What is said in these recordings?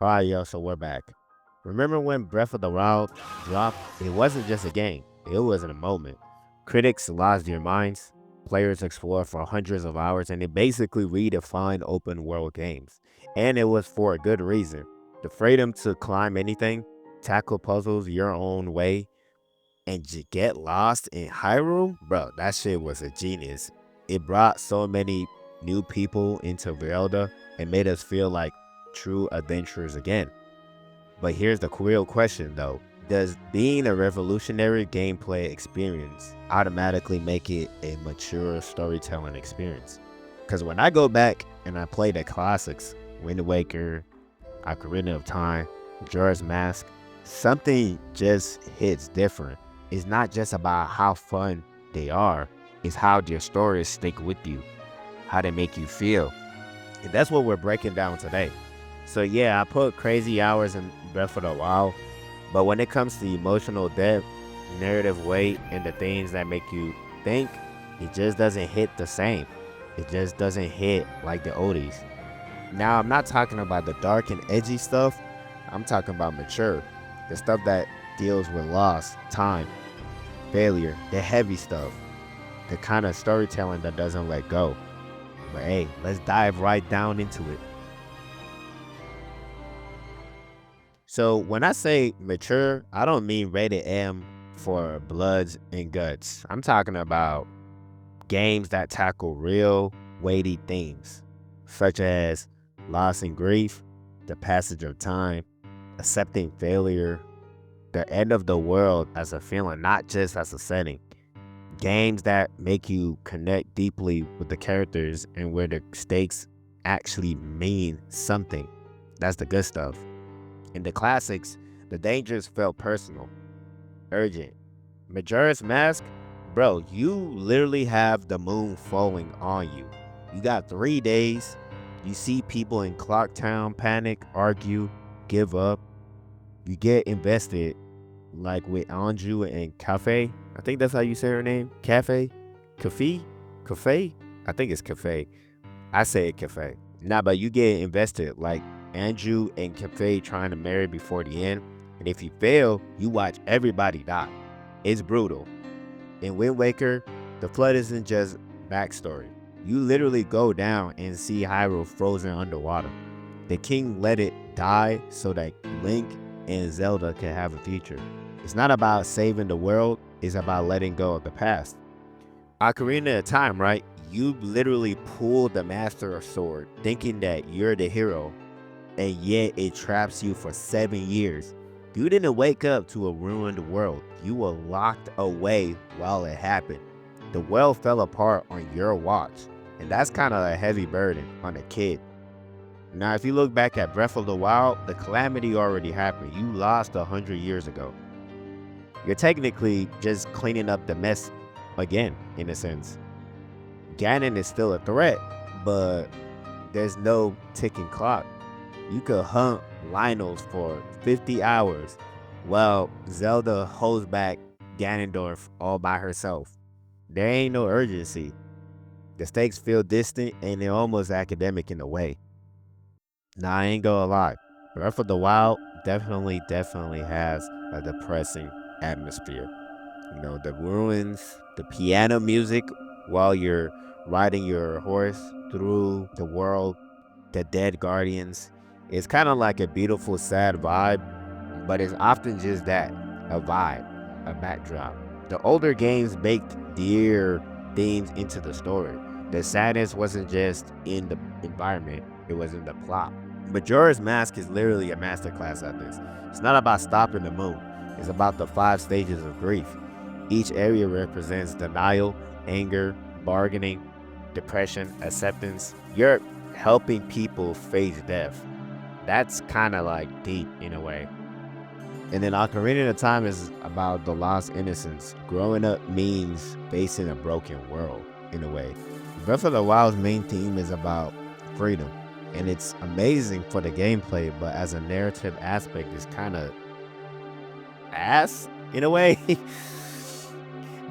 Alright, yo, so we're back. Remember when Breath of the Wild dropped? It wasn't just a game, it was a moment. Critics lost their minds, players explored for hundreds of hours, and it basically redefined open world games. And it was for a good reason. The freedom to climb anything, tackle puzzles your own way, and get lost in Hyrule, bro, that shit was a genius. It brought so many new people into Zelda and made us feel like true adventurers again. But here's the real question though. Does being a revolutionary gameplay experience automatically make it a mature storytelling experience? Because when I go back and I play the classics, Wind Waker, Ocarina of Time, Majora's Mask, something just hits different. It's not just about how fun they are, it's how their stories stick with you, how they make you feel. And that's what we're breaking down today. So yeah, I put crazy hours in Breath of the Wild, but when it comes to emotional depth, narrative weight, and the things that make you think, it just doesn't hit the same. It just doesn't hit like the oldies. Now, I'm not talking about the dark and edgy stuff. I'm talking about mature. The stuff that deals with loss, time, failure, the heavy stuff. The kind of storytelling that doesn't let go. But hey, let's dive right down into it. So when I say mature, I don't mean rated M for bloods and guts. I'm talking about games that tackle real, weighty themes, such as loss and grief, the passage of time, accepting failure, the end of the world as a feeling, not just as a setting. Games that make you connect deeply with the characters and where the stakes actually mean something. That's the good stuff. In the classics, the dangers felt personal, urgent. Majora's Mask, bro, you literally have the moon falling on you. You got 3 days. You see people in Clock Town panic, argue, give up. You get invested, like with Anju and Cafe. I think that's how you say her name. Cafe? Cafe? Cafe? I think it's Cafe. I say it Cafe. Nah, but you get invested like Andrew and Cafe trying to marry before the end. And if you fail, you watch everybody die. It's brutal. In Wind Waker, the flood isn't just backstory. You literally go down and see Hyrule frozen underwater. The king let it die so that Link and Zelda can have a future. It's not about saving the world, it's about letting go of the past. Ocarina of Time, right? You literally pull the Master Sword thinking that you're the hero, and yet it traps you for 7 years. You didn't wake up to a ruined world. You were locked away while it happened. The world fell apart on your watch, and that's kind of a heavy burden on a kid. Now, if you look back at Breath of the Wild, the calamity already happened. You lost 100 years ago. You're technically just cleaning up the mess again, in a sense. Ganon is still a threat, but there's no ticking clock. You could hunt Lynels for 50 hours while Zelda holds back Ganondorf all by herself. There ain't no urgency. The stakes feel distant and they're almost academic in a way. Now, I ain't gonna lie. Breath of the Wild definitely has a depressing atmosphere. You know, the ruins, the piano music while you're riding your horse through the world, the dead guardians. It's kind of like a beautiful, sad vibe, but it's often just that, a vibe, a backdrop. The older games baked dear themes into the story. The sadness wasn't just in the environment, it was in the plot. Majora's Mask is literally a masterclass at this. It's not about stopping the moon, it's about the 5 stages of grief. Each area represents denial, anger, bargaining, depression, acceptance. You're helping people face death. That's kind of like deep in a way. And then Ocarina of Time is about the lost innocence. Growing up means facing a broken world in a way. Breath of the Wild's main theme is about freedom. And it's amazing for the gameplay, but as a narrative aspect, it's kind of ass in a way.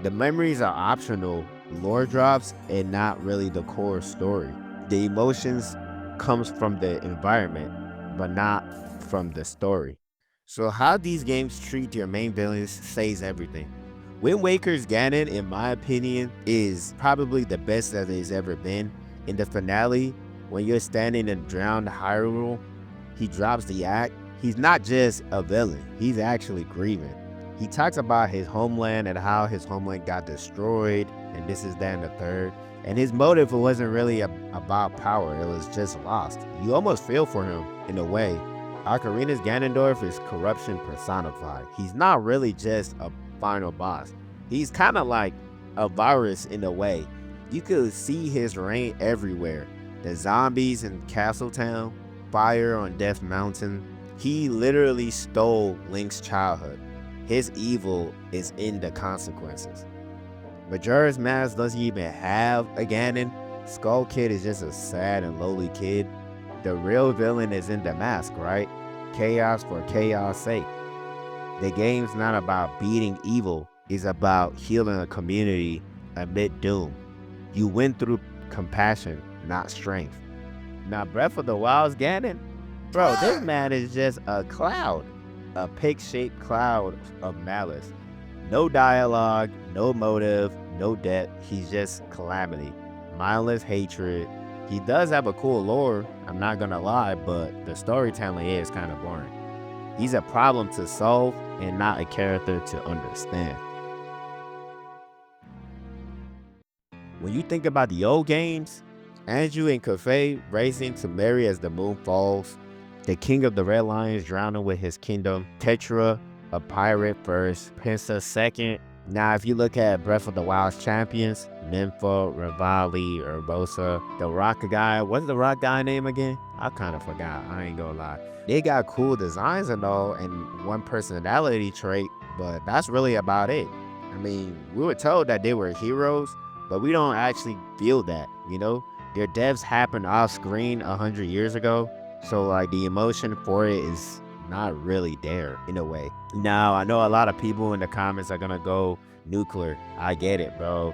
The memories are optional lore drops and not really the core story. The emotions comes from the environment, but not from the story. So how these games treat your main villains says everything. Wind Waker's Ganon, in my opinion, is probably the best that there's ever been. In the finale, when you're standing in drowned Hyrule, he drops the act. He's not just a villain, he's actually grieving. He talks about his homeland and how his homeland got destroyed, and this is that and the third. And his motive wasn't really about power, it was just lost. You almost feel for him in a way. Ocarina's Ganondorf is corruption personified. He's not really just a final boss. He's kind of like a virus in a way. You could see his reign everywhere. The zombies in Castletown, fire on Death Mountain. He literally stole Link's childhood. His evil is in the consequences. Majora's Mask doesn't even have a Ganon. Skull Kid is just a sad and lowly kid. The real villain is in the mask, right? Chaos for chaos' sake. The game's not about beating evil, it's about healing a community amid doom. You win through compassion, not strength. Now, Breath of the Wild's Ganon, bro, this man is just a cloud. A pig-shaped cloud of malice. No dialogue, no motive, no depth. He's just calamity. Mindless hatred. He does have a cool lore, I'm not gonna lie, but the storytelling is kind of boring. He's a problem to solve and not a character to understand. When you think about the old games, Andrew and Kafei racing to Mary as the moon falls, the king of the Red Lions drowning with his kingdom, Tetra, a pirate first, princess second. Now, if you look at Breath of the Wild's champions, Nympho, Revali, Urbosa, the rock guy, what's the rock guy name again? I kind of forgot, I ain't gonna lie. They got cool designs and all, and one personality trait, but that's really about it. I mean, we were told that they were heroes, but we don't actually feel that, you know? Their deaths happened off screen 100 years ago, so like the emotion for it is not really there in a way. Now, I know a lot of people in the comments are gonna go nuclear. I get it, bro.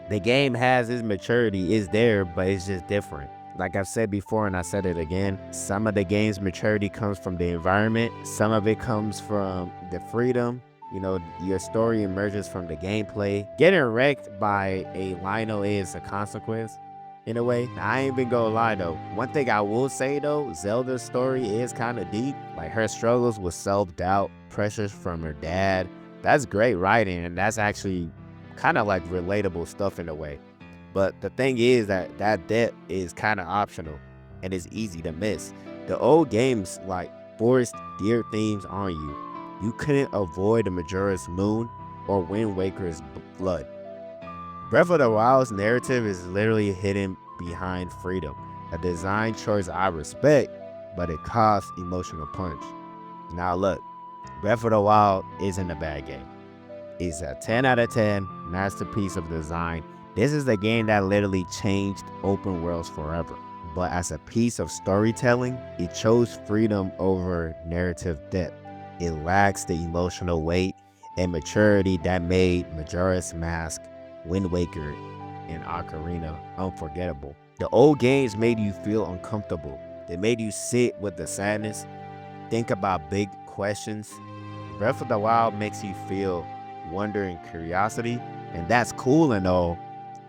The game has its maturity, is there, but it's just different. Like I've said before, and I said it again, some of the game's maturity comes from the environment. Some of it comes from the freedom. You know, your story emerges from the gameplay. Getting wrecked by a Lionel is a consequence. In a way, I ain't even gonna lie though. One thing I will say though, Zelda's story is kind of deep. Like her struggles with self-doubt, pressures from her dad. That's great writing, and that's actually kind of like relatable stuff in a way. But the thing is that depth is kind of optional and it's easy to miss. The old games like forced deer themes on you. You couldn't avoid the Majora's Moon or Wind Waker's Blood. Breath of the Wild's narrative is literally hidden behind freedom, a design choice I respect, but it costs emotional punch. Now look, Breath of the Wild isn't a bad game. It's a 10 out of 10 masterpiece of design. This is a game that literally changed open worlds forever. But as a piece of storytelling, it chose freedom over narrative depth. It lacks the emotional weight and maturity that made Majora's Mask, Wind Waker, and Ocarina unforgettable. The old games made you feel uncomfortable. They made you sit with the sadness, think about big questions. Breath of the Wild makes you feel wonder and curiosity, and that's cool and all,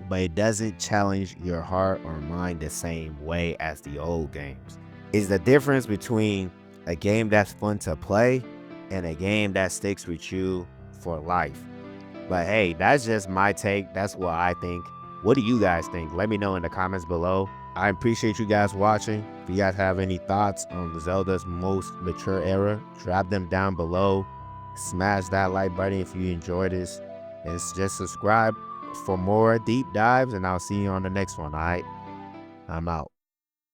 but it doesn't challenge your heart or mind the same way as the old games. It's the difference between a game that's fun to play and a game that sticks with you for life. But hey, that's just my take. That's what I think. What do you guys think? Let me know in the comments below. I appreciate you guys watching. If you guys have any thoughts on Zelda's most mature era, drop them down below. Smash that like button if you enjoyed this. And just subscribe for more deep dives, and I'll see you on the next one, all right? I'm out.